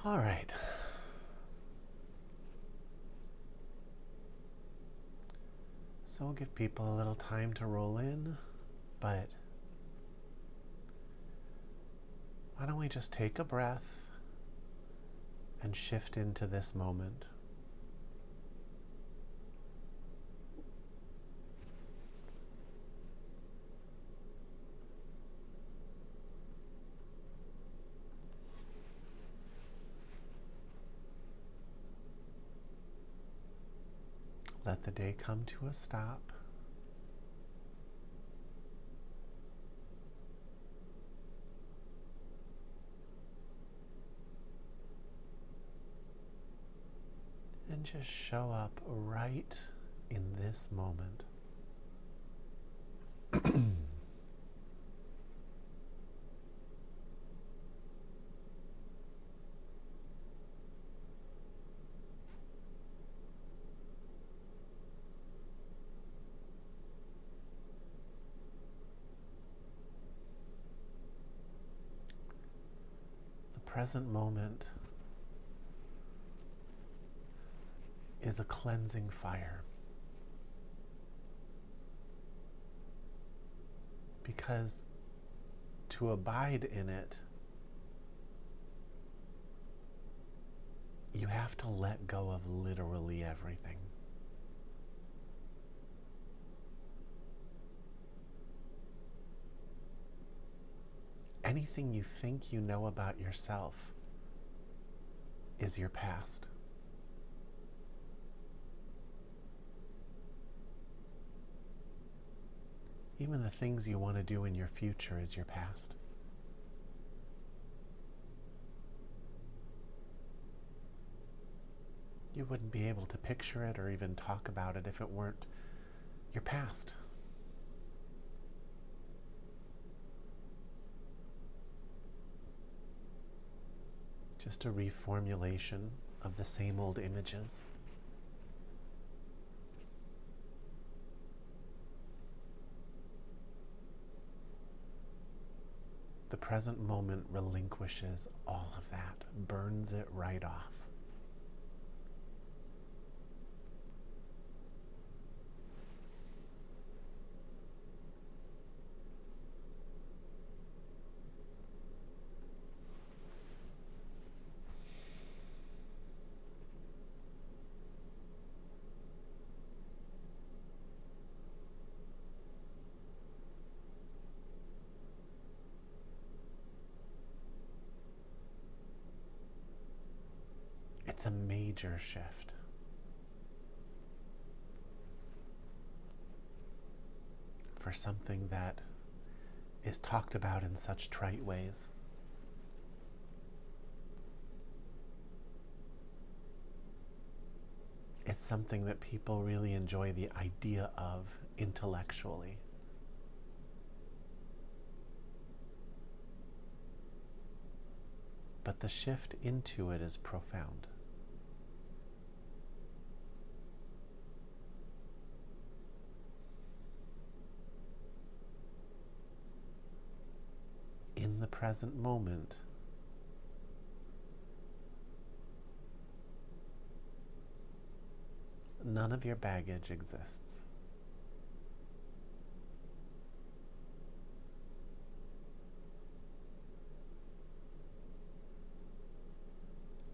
All right. So we'll give people a little time to roll in, but why don't we just take a breath and shift into this moment? Let the day come to a stop. And just show up right in this moment. The present moment is a cleansing fire. Because to abide in it, you have to let go of literally everything. Anything you think you know about yourself is your past. Even the things you want to do in your future is your past. You wouldn't be able to picture it or even talk about it if it weren't your past. Just a reformulation of the same old images. The present moment relinquishes all of that, burns it right off. It's a major shift. For something that is talked about in such trite ways. It's something that people really enjoy the idea of intellectually. But the shift into it is profound. In the present moment, none of your baggage exists.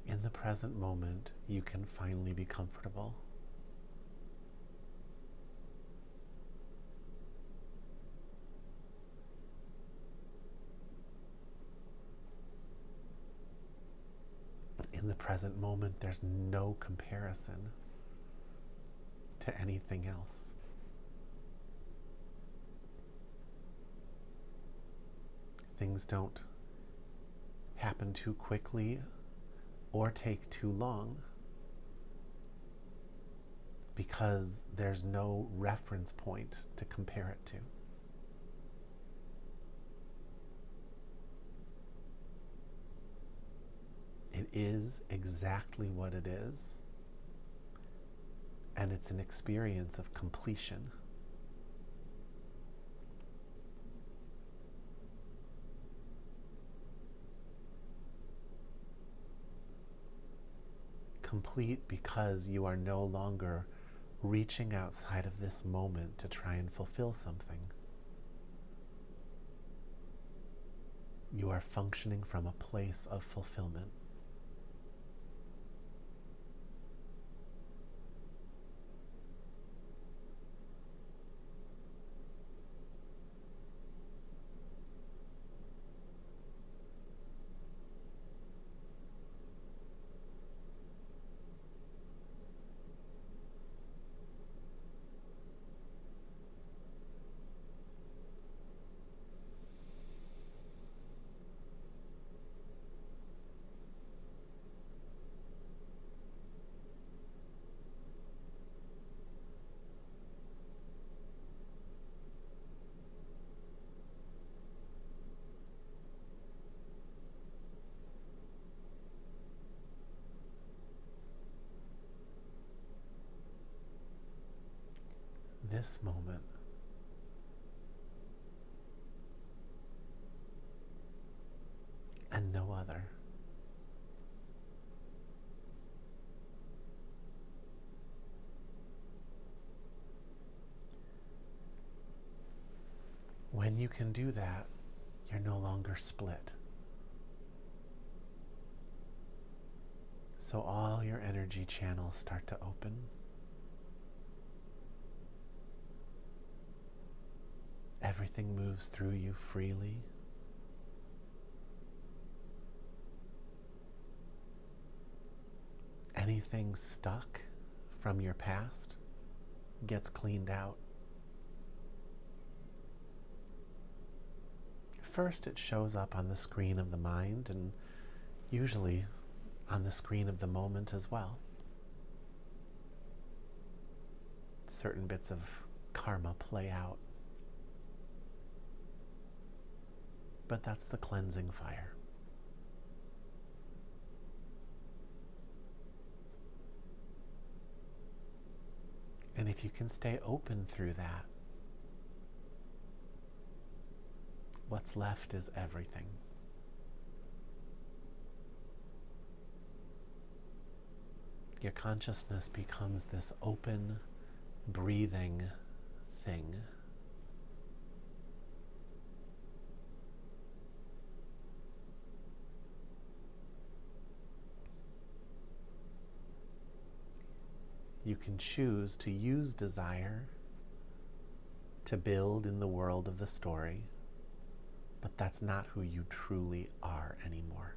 In the present moment, you can finally be comfortable. In the present moment, there's no comparison to anything else. Things don't happen too quickly or take too long because there's no reference point to compare it to. It is exactly what it is, and it's an experience of completion. complete because you are no longer reaching outside of this moment to try and fulfill something. You are functioning from a place of fulfillment. This moment and no other. When you can do that, you're no longer split. So all your energy channels start to open. Everything moves through you freely. Anything stuck from your past gets cleaned out. First, it shows up on the screen of the mind, and usually on the screen of the moment as well. Certain bits of karma play out. But that's the cleansing fire. And if you can stay open through that, what's left is everything. Your consciousness becomes this open, breathing thing. You can choose to use desire to build in the world of the story, but that's not who you truly are anymore.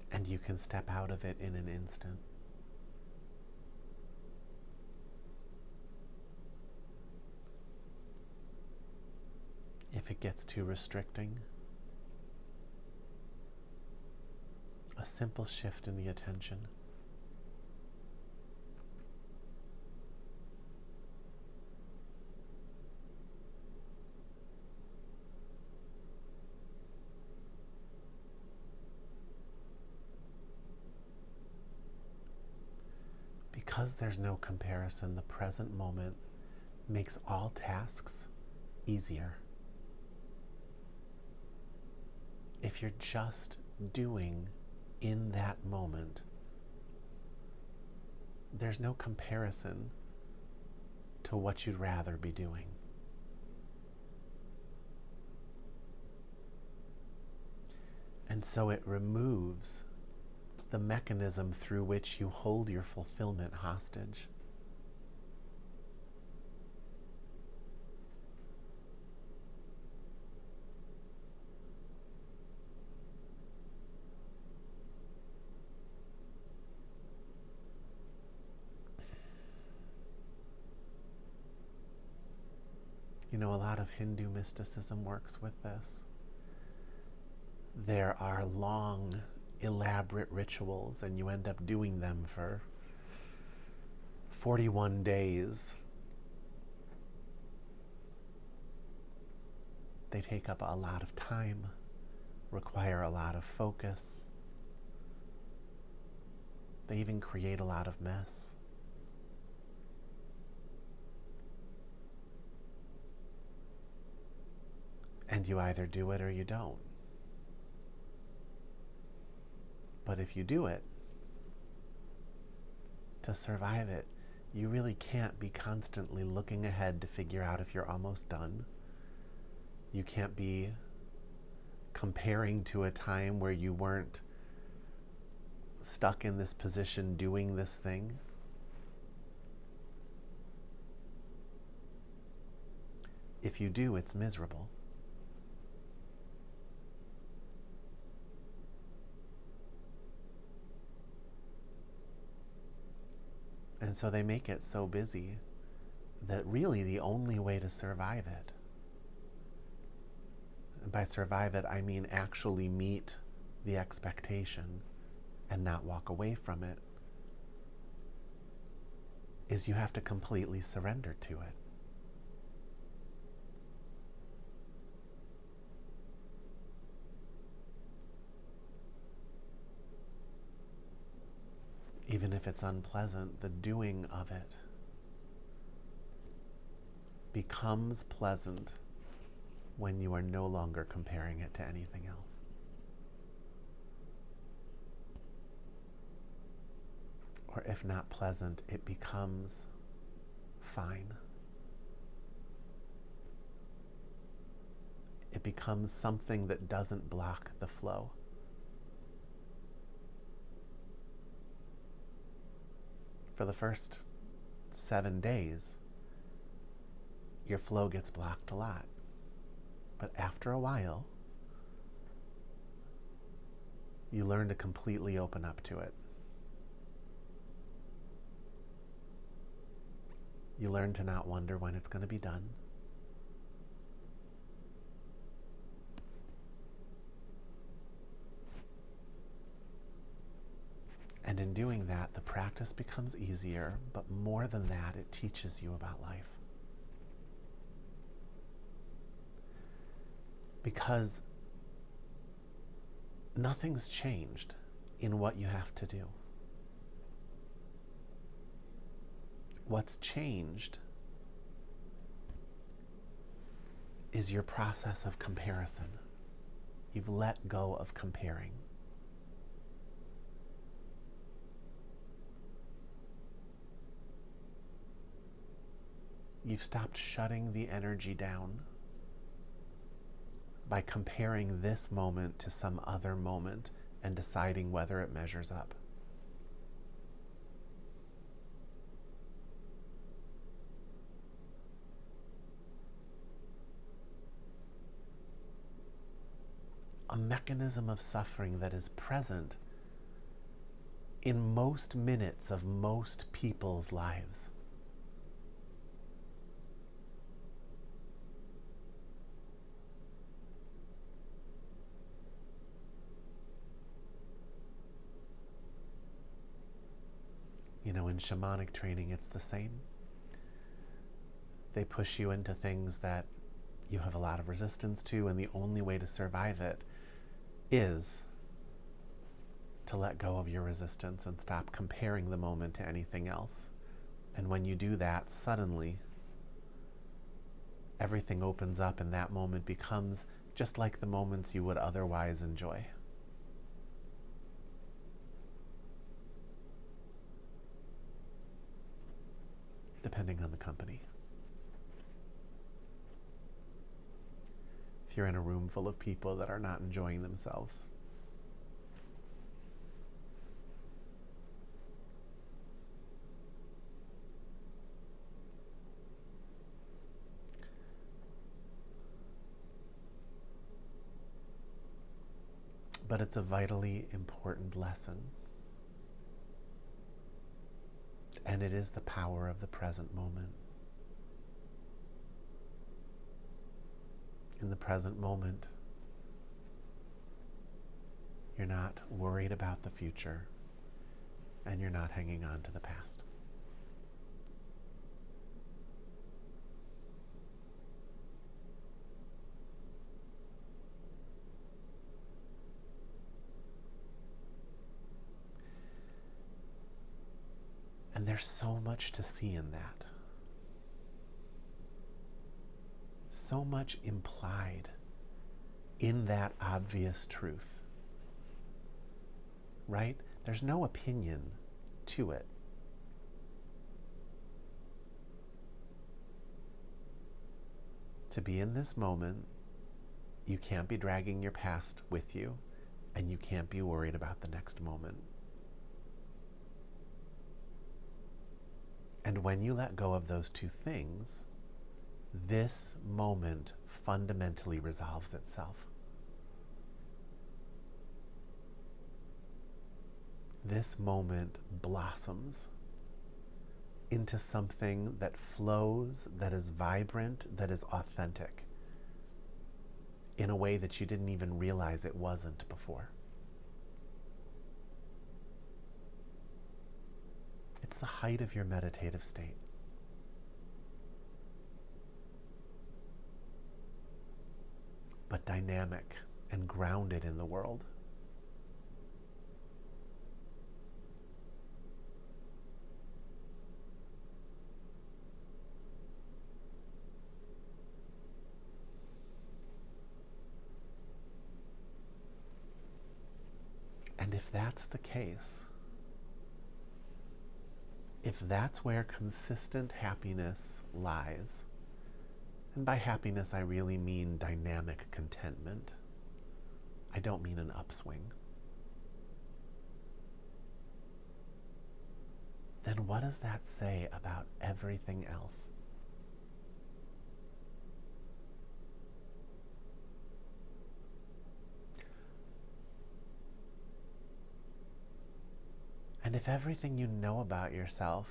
And you can step out of it in an instant. If it gets too restricting, a simple shift in the attention. Because there's no comparison, the present moment makes all tasks easier. If you're just doing in that moment, there's no comparison to what you'd rather be doing. And so it removes the mechanism through which you hold your fulfillment hostage. You know, a lot of Hindu mysticism works with this. There are long, elaborate rituals, and you end up doing them for 41 days. They take up a lot of time, require a lot of focus. They even create a lot of mess. And you either do it or you don't. But if you do it, to survive it, you really can't be constantly looking ahead to figure out if you're almost done. You can't be comparing to a time where you weren't stuck in this position doing this thing. If you do, it's miserable. And so they make it so busy that really the only way to survive it, and by survive it, I mean actually meet the expectation and not walk away from it, is you have to completely surrender to it. Even if it's unpleasant, the doing of it becomes pleasant when you are no longer comparing it to anything else. Or if not pleasant, it becomes fine. It becomes something that doesn't block the flow. For the first 7 days, your flow gets blocked a lot. But after a while, you learn to completely open up to it. You learn to not wonder when it's going to be done. And in doing that, the practice becomes easier, but more than that, it teaches you about life. Because nothing's changed in what you have to do. What's changed is your process of comparison. You've let go of comparing. You've stopped shutting the energy down by comparing this moment to some other moment and deciding whether it measures up. A mechanism of suffering that is present in most minutes of most people's lives. You know, in shamanic training, it's the same. They push you into things that you have a lot of resistance to, and the only way to survive it is to let go of your resistance and stop comparing the moment to anything else. And when you do that, suddenly everything opens up, and that moment becomes just like the moments you would otherwise enjoy. Depending on the company. If you're in a room full of people that are not enjoying themselves, but it's a vitally important lesson. And it is the power of the present moment. In the present moment, you're not worried about the future, and you're not hanging on to the past. And there's so much to see in that. So much implied in that obvious truth. Right? There's no opinion to it. To be in this moment, you can't be dragging your past with you, and you can't be worried about the next moment. And when you let go of those two things, this moment fundamentally resolves itself. This moment blossoms into something that flows, that is vibrant, that is authentic, in a way that you didn't even realize it wasn't before. It's the height of your meditative state. But dynamic and grounded in the world. And if that's the case, if that's where consistent happiness lies, and by happiness I really mean dynamic contentment, I don't mean an upswing, then what does that say about everything else? And if everything you know about yourself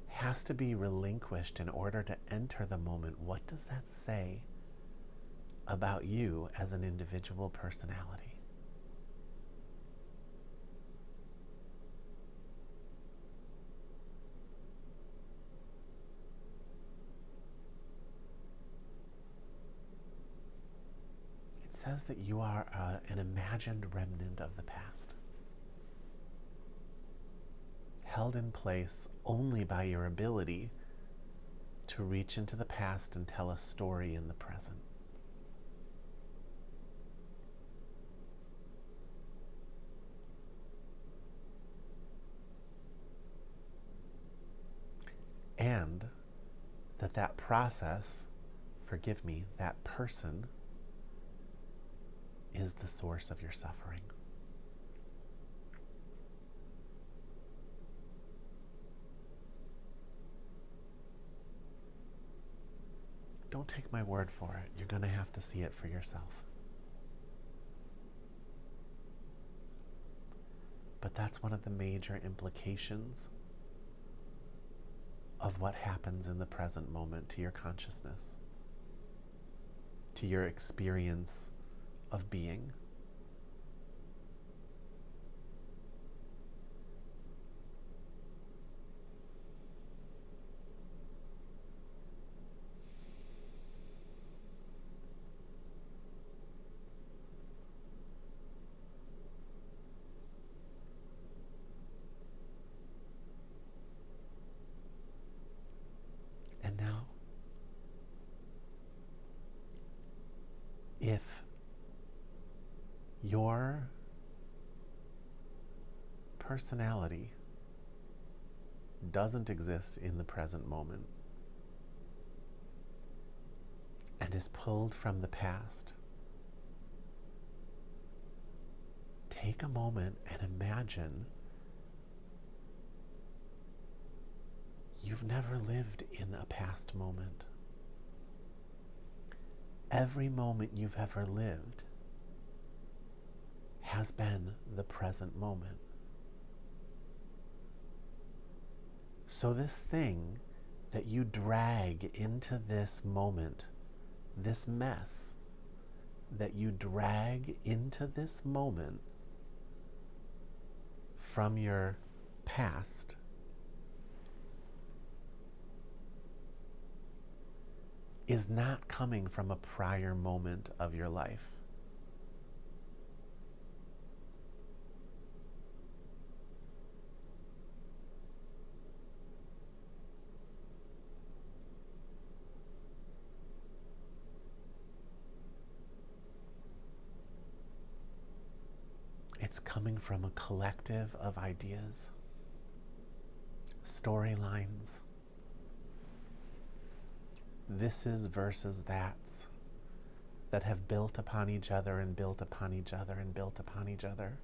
has to be relinquished in order to enter the moment, what does that say about you as an individual personality? It says that you are an imagined remnant of the past, held in place only by your ability to reach into the past and tell a story in the present. And that process, forgive me, that person is the source of your suffering. Don't take my word for it. You're going to have to see it for yourself. But that's one of the major implications of what happens in the present moment to your consciousness, to your experience of being. And now, if your personality doesn't exist in the present moment and is pulled from the past, take a moment and imagine you've never lived in a past moment. Every moment you've ever lived has been the present moment. So this thing that you drag into this moment, this mess that you drag into this moment from your past, is not coming from a prior moment of your life. It's coming from a collective of ideas, storylines, thises versus that's, that have built upon each other and built upon each other and built upon each other.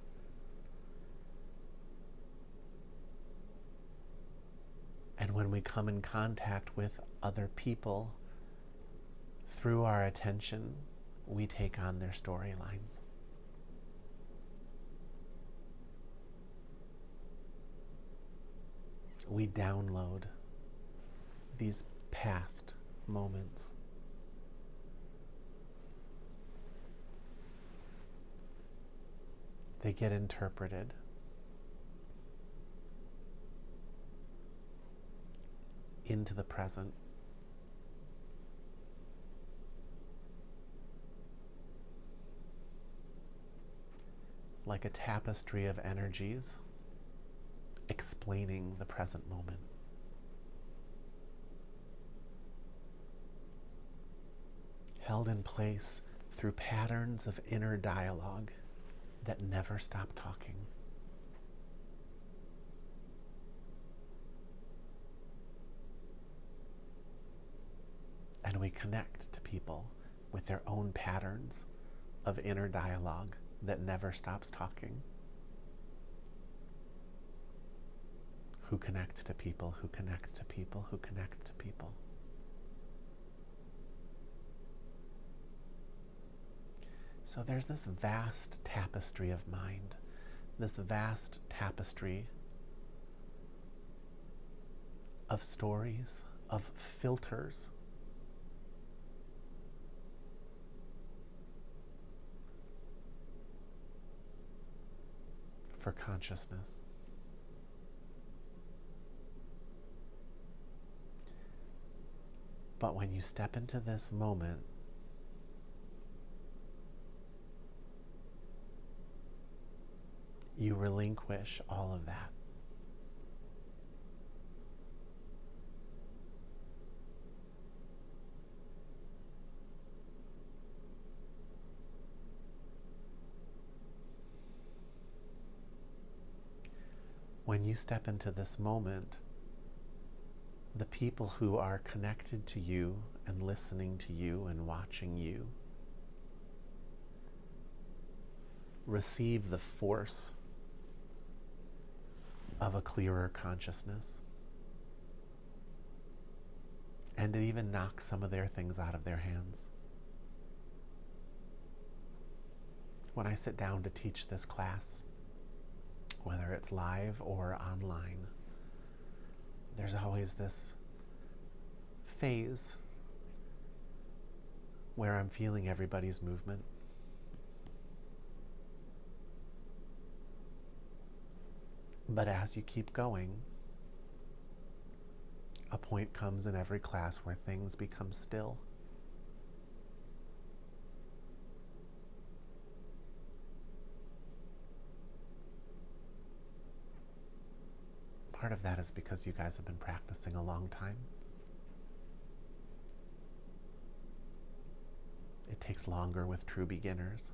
And when we come in contact with other people through our attention, we take on their storylines. We download these past moments. They get interpreted. Into the present. Like a tapestry of energies explaining the present moment. Held in place through patterns of inner dialogue that never stop talking. And we connect to people with their own patterns of inner dialogue that never stops talking. Who connect to people, who connect to people, who connect to people. So there's this vast tapestry of mind, this vast tapestry of stories, of filters, for consciousness. But when you step into this moment, you relinquish all of that. When you step into this moment, the people who are connected to you and listening to you and watching you receive the force of a clearer consciousness. And it even knocks some of their things out of their hands. When I sit down to teach this class, whether it's live or online, there's always this phase where I'm feeling everybody's movement. But as you keep going, a point comes in every class where things become still. Part of that is because you guys have been practicing a long time. It takes longer with true beginners.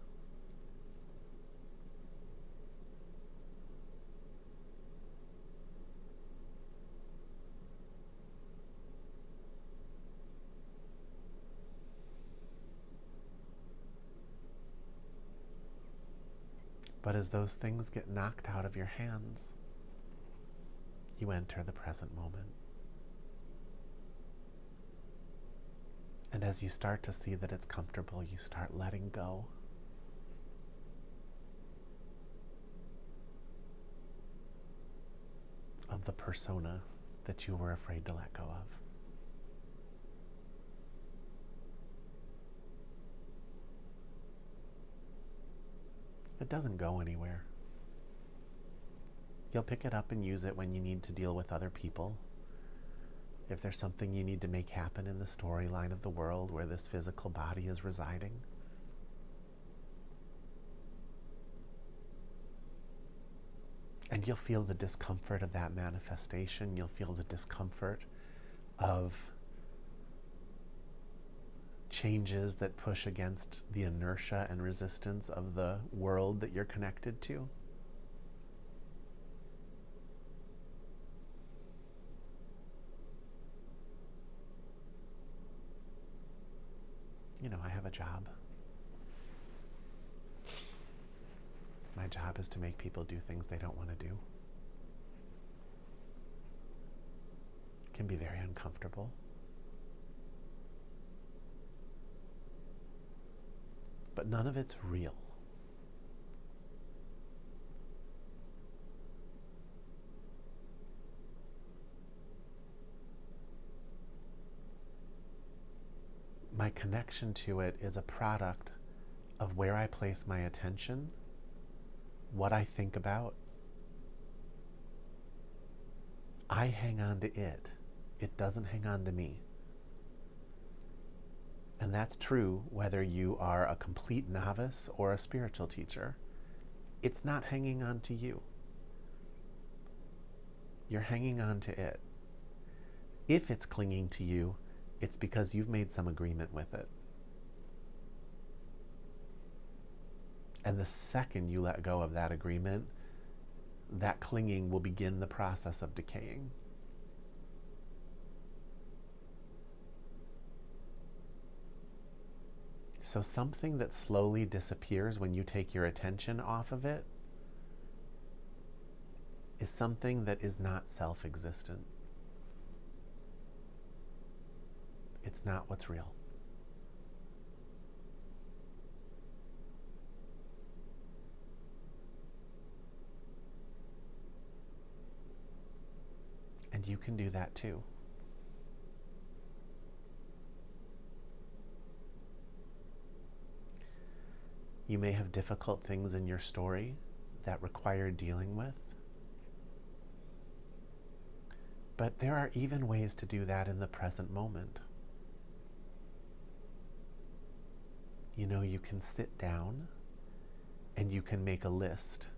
But as those things get knocked out of your hands, you enter the present moment. And as you start to see that it's comfortable, you start letting go. Of the persona that you were afraid to let go of. It doesn't go anywhere. You'll pick it up and use it when you need to deal with other people. If there's something you need to make happen in the storyline of the world where this physical body is residing. And you'll feel the discomfort of that manifestation. You'll feel the discomfort of changes that push against the inertia and resistance of the world that you're connected to. I have a job. My job is to make people do things they don't want to do. It can be very uncomfortable. But none of it's real. My connection to it is a product of where I place my attention, what I think about. I hang on to it. It doesn't hang on to me. And that's true whether you are a complete novice or a spiritual teacher. It's not hanging on to you. You're hanging on to it. If it's clinging to you, it's because you've made some agreement with it. And the second you let go of that agreement, that clinging will begin the process of decaying. So something that slowly disappears when you take your attention off of it is something that is not self-existent. It's not what's real. And you can do that too. You may have difficult things in your story that require dealing with. But there are even ways to do that in the present moment. You can sit down and you can make a list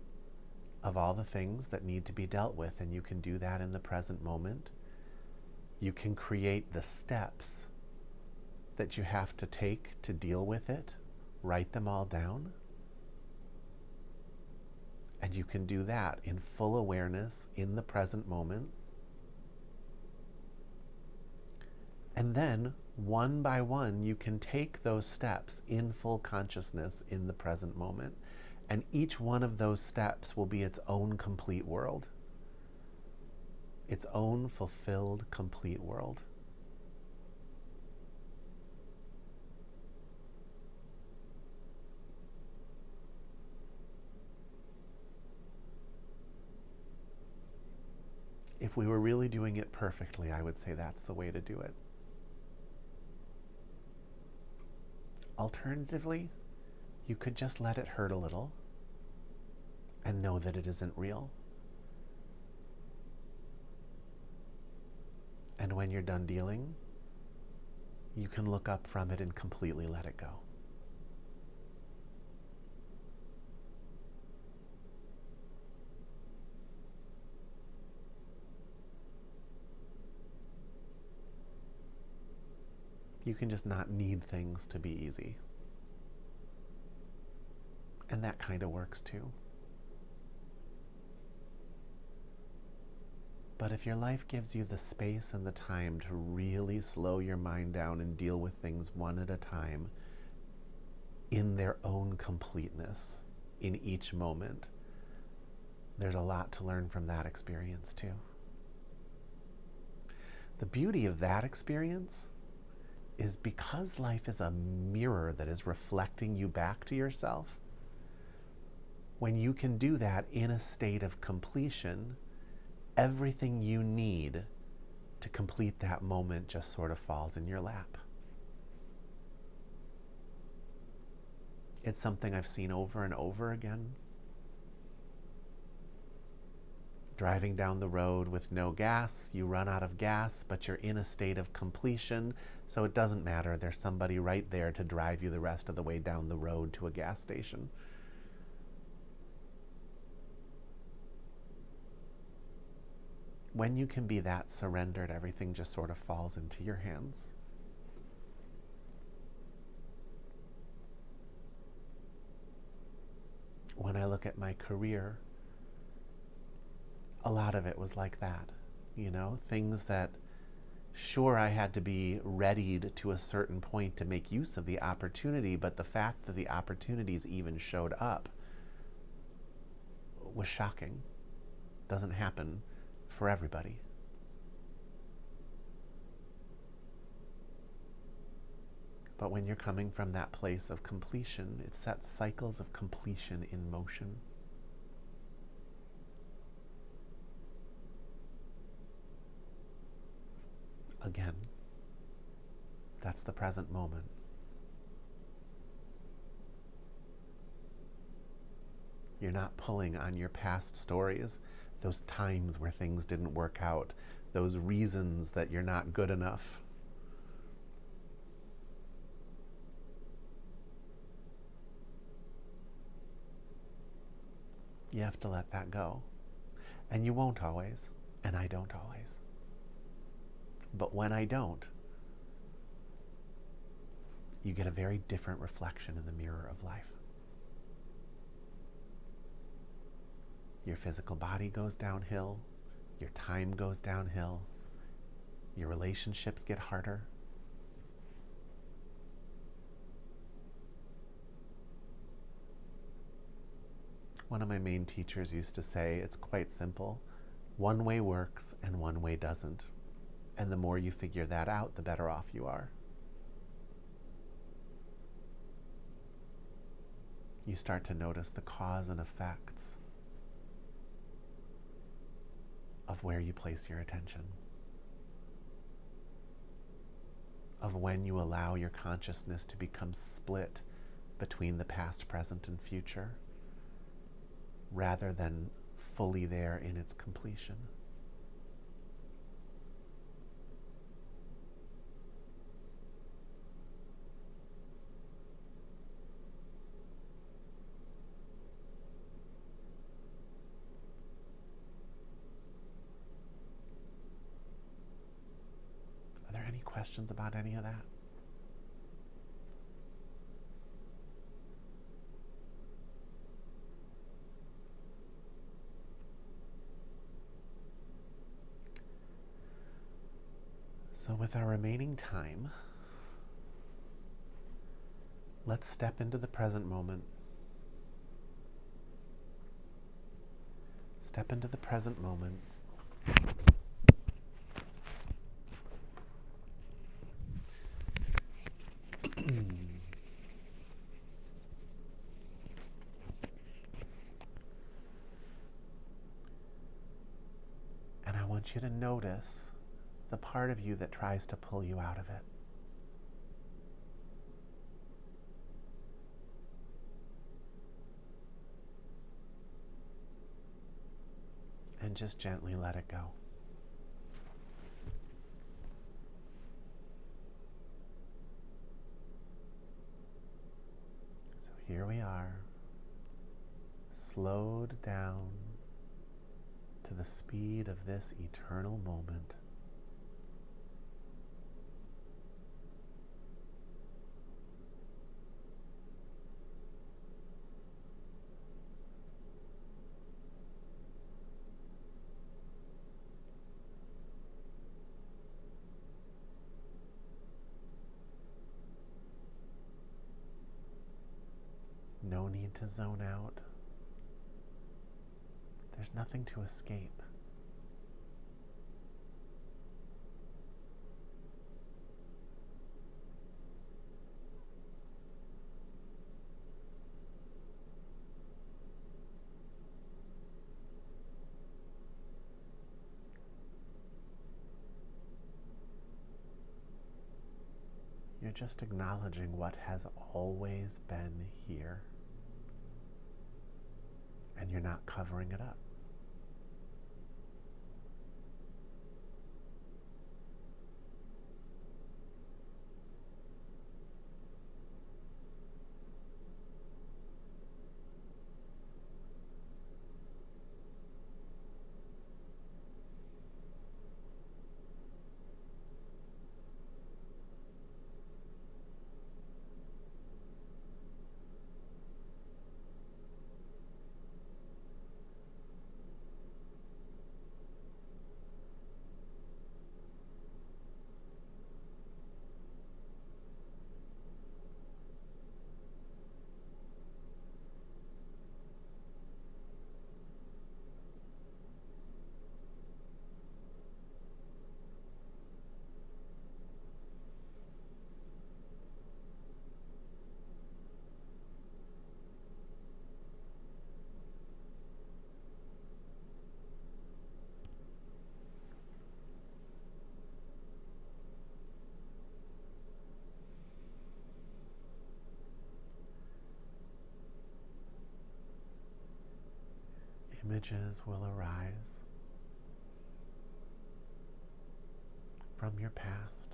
of all the things that need to be dealt with, and you can do that in the present moment. You can create the steps that you have to take to deal with it, write them all down, and you can do that in full awareness in the present moment. And then, one by one, you can take those steps in full consciousness in the present moment. And each one of those steps will be its own complete world. Its own fulfilled, complete world. If we were really doing it perfectly, I would say that's the way to do it. Alternatively, you could just let it hurt a little and know that it isn't real. And when you're done dealing, you can look up from it and completely let it go. You can just not need things to be easy. And that kind of works too. But if your life gives you the space and the time to really slow your mind down and deal with things one at a time in their own completeness in each moment, there's a lot to learn from that experience too. The beauty of that experience is because life is a mirror that is reflecting you back to yourself. When you can do that in a state of completion, everything you need to complete that moment just sort of falls in your lap. It's something I've seen over and over again. Driving down the road with no gas, you run out of gas, but you're in a state of completion, so it doesn't matter. There's somebody right there to drive you the rest of the way down the road to a gas station. When you can be that surrendered, everything just sort of falls into your hands. When I look at my career, a lot of it was like that. Things that Sure, I had to be readied to a certain point to make use of the opportunity, but the fact that the opportunities even showed up was shocking. Doesn't happen for everybody. But when you're coming from that place of completion, it sets cycles of completion in motion. Again, that's the present moment. You're not pulling on your past stories, those times where things didn't work out, those reasons that you're not good enough. You have to let that go. And you won't always, and I don't always. But when I don't, you get a very different reflection in the mirror of life. Your physical body goes downhill, your time goes downhill, your relationships get harder. One of my main teachers used to say, it's quite simple. One way works and one way doesn't. And the more you figure that out, the better off you are. You start to notice the cause and effects of where you place your attention, of when you allow your consciousness to become split between the past, present, and future, rather than fully there in its completion. Are there any questions about any of that? So with our remaining time, let's step into the present moment. Step into the present moment. And I want you to notice the part of you that tries to pull you out of it. And just gently let it go. So here we are, slowed down to the speed of this eternal moment. No need to zone out. There's nothing to escape. You're just acknowledging what has always been here. And you're not covering it up. images will arise from your past.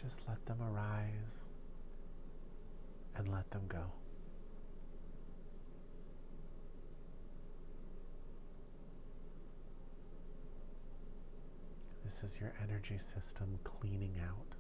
Just let them arise and let them go. This is your energy system cleaning out.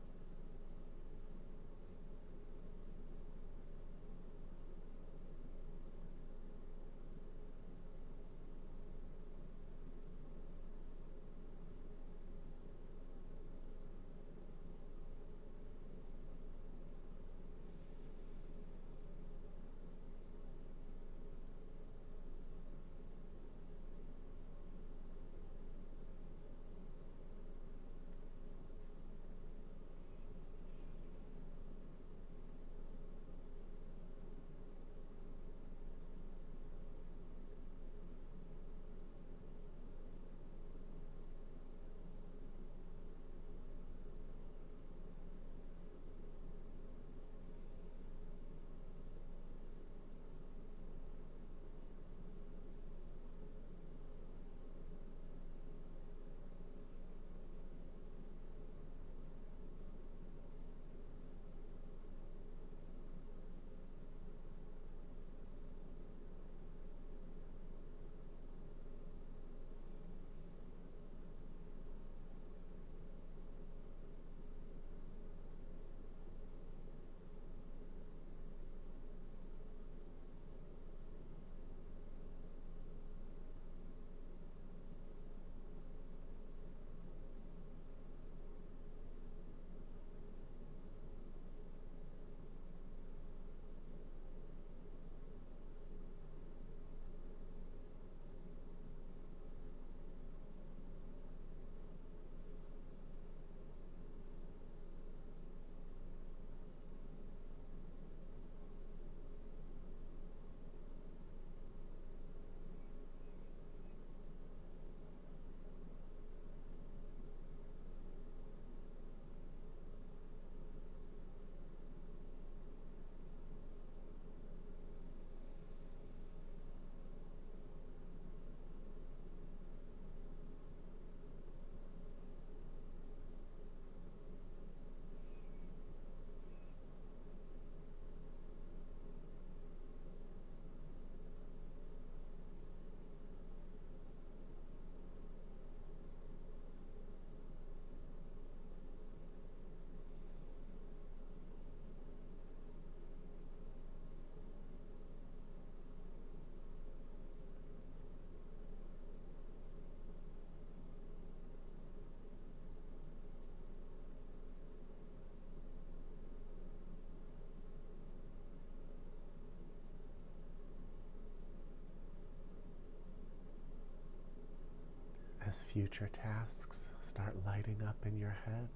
As future tasks start lighting up in your head,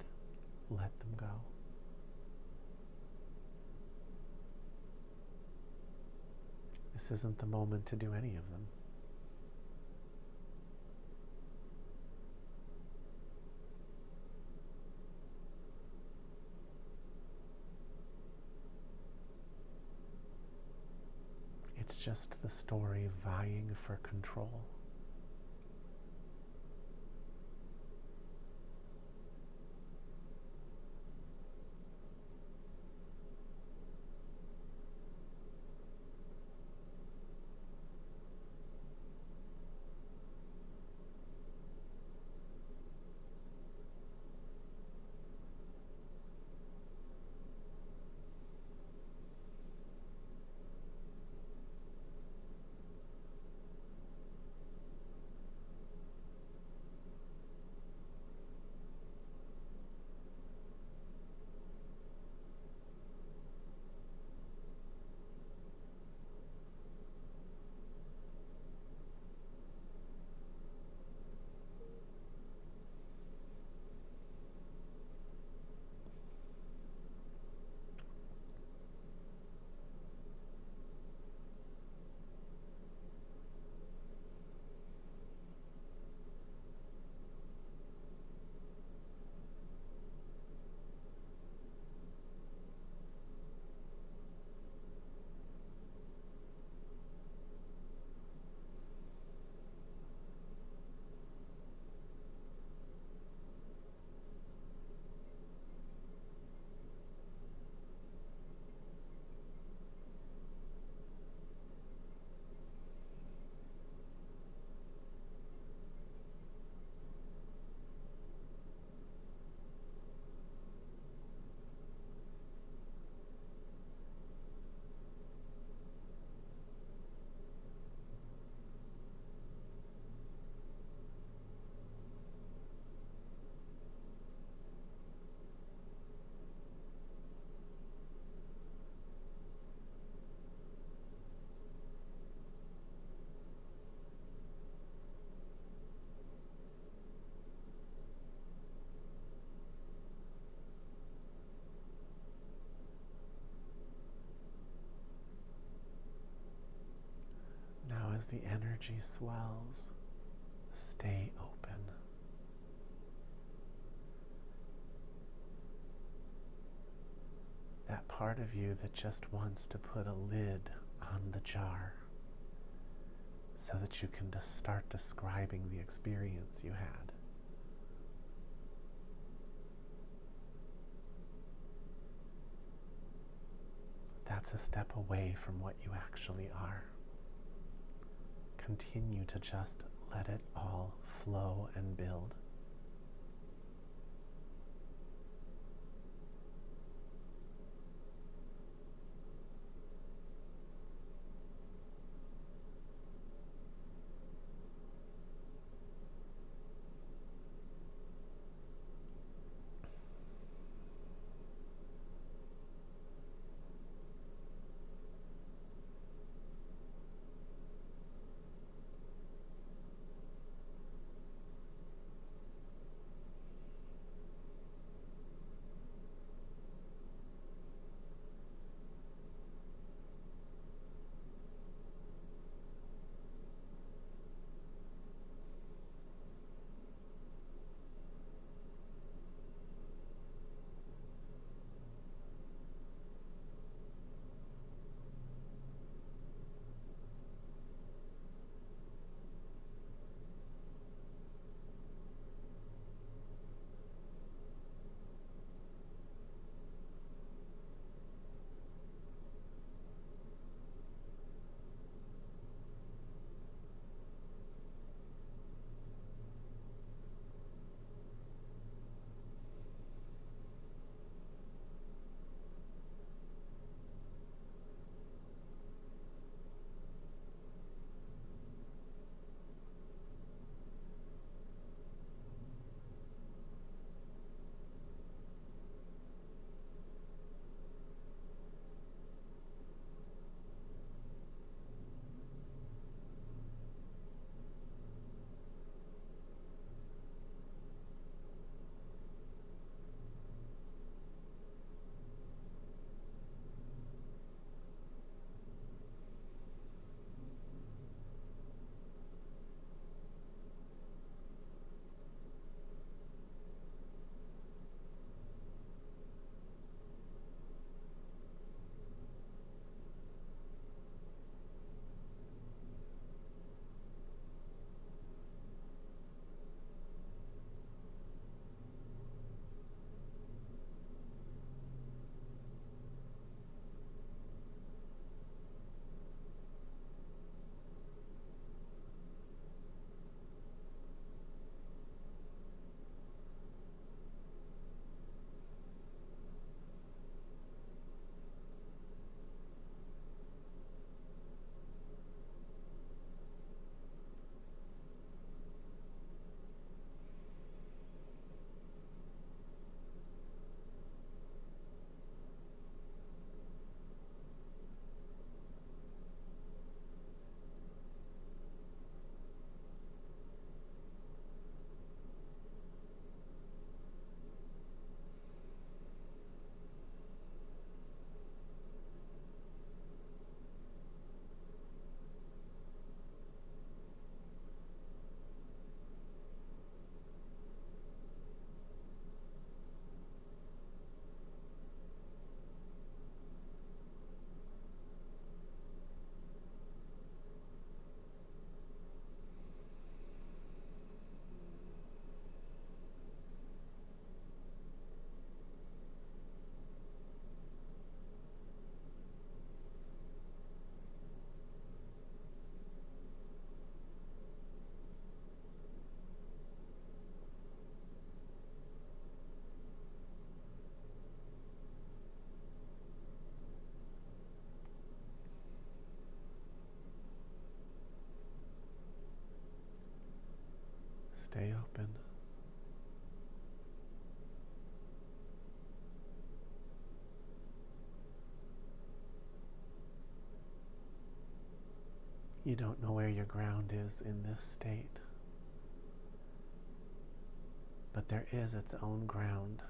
let them go. This isn't the moment to do any of them. It's just the story vying for control. as the energy swells, stay open. That part of you that just wants to put a lid on the jar so that you can just start describing the experience you had. That's a step away from what you actually are. Continue to just let it all flow and build. Stay open. You don't know where your ground is in this state, but there is its own ground.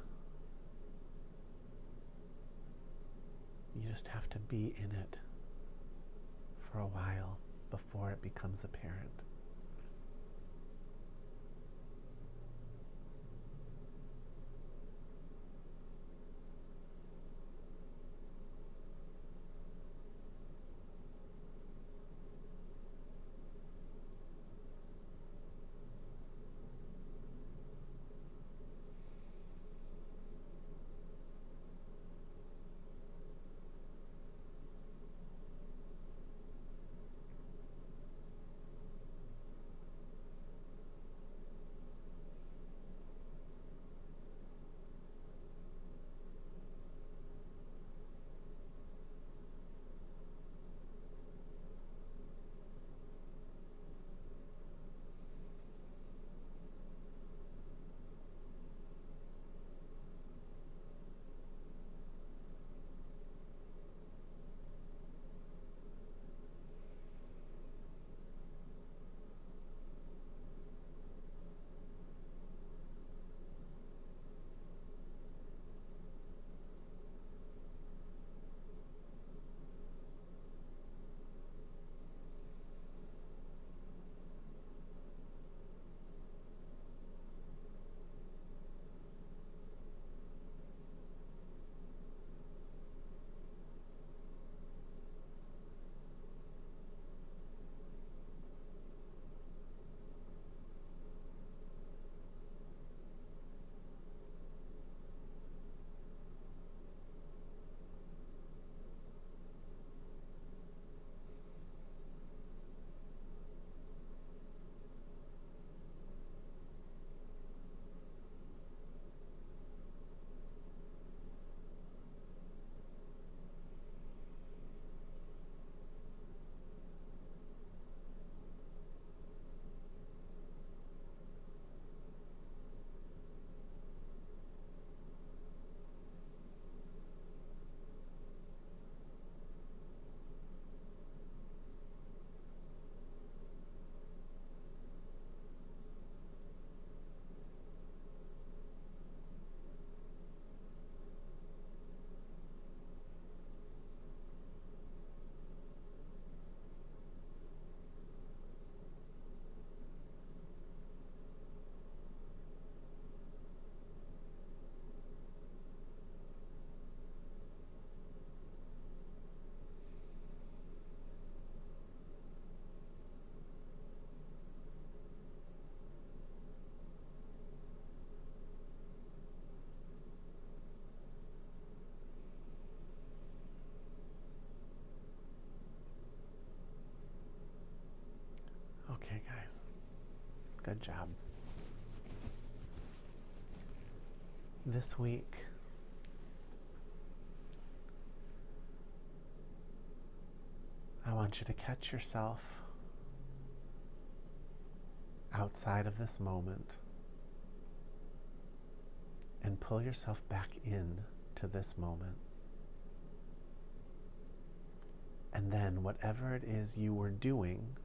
You just have to be in it for a while. before it becomes apparent. Okay, guys. Good job. This week, I want you to catch yourself outside of this moment and pull yourself back in to this moment. And then whatever it is you were doing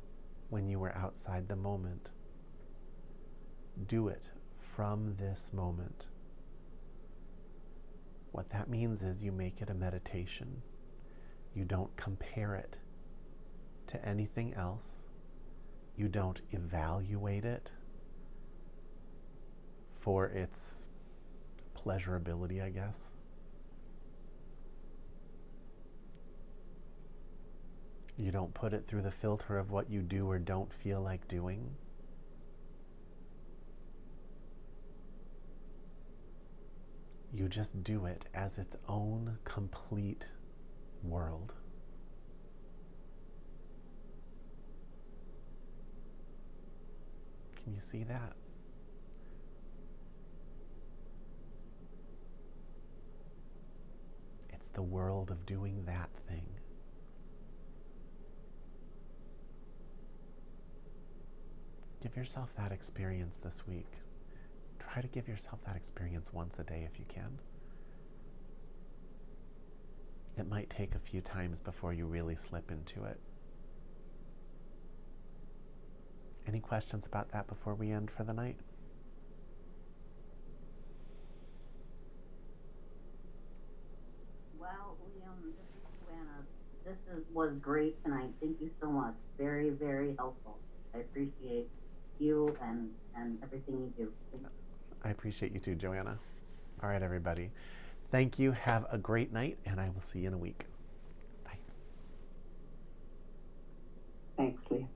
when you were outside the moment, do it from this moment. What that means is you make it a meditation. You don't compare it to anything else. You don't evaluate it for its pleasurability, I guess. You don't put it through the filter of what you do or don't feel like doing. You just do it as its own complete world. Can you see that? It's the world of doing that thing. Give yourself that experience this week. Try to give yourself that experience once a day if you can. It might take a few times before you really slip into it. Any questions about that before we end for the night? Well, Liam, this is Joanna. was great tonight. Thank you so much. Very, very helpful. I appreciate you and everything you do. Thank you. I appreciate you too, Joanna. All right, everybody. Thank you. Have a great night, and I will see you in a week. Bye. Thanks, Lee.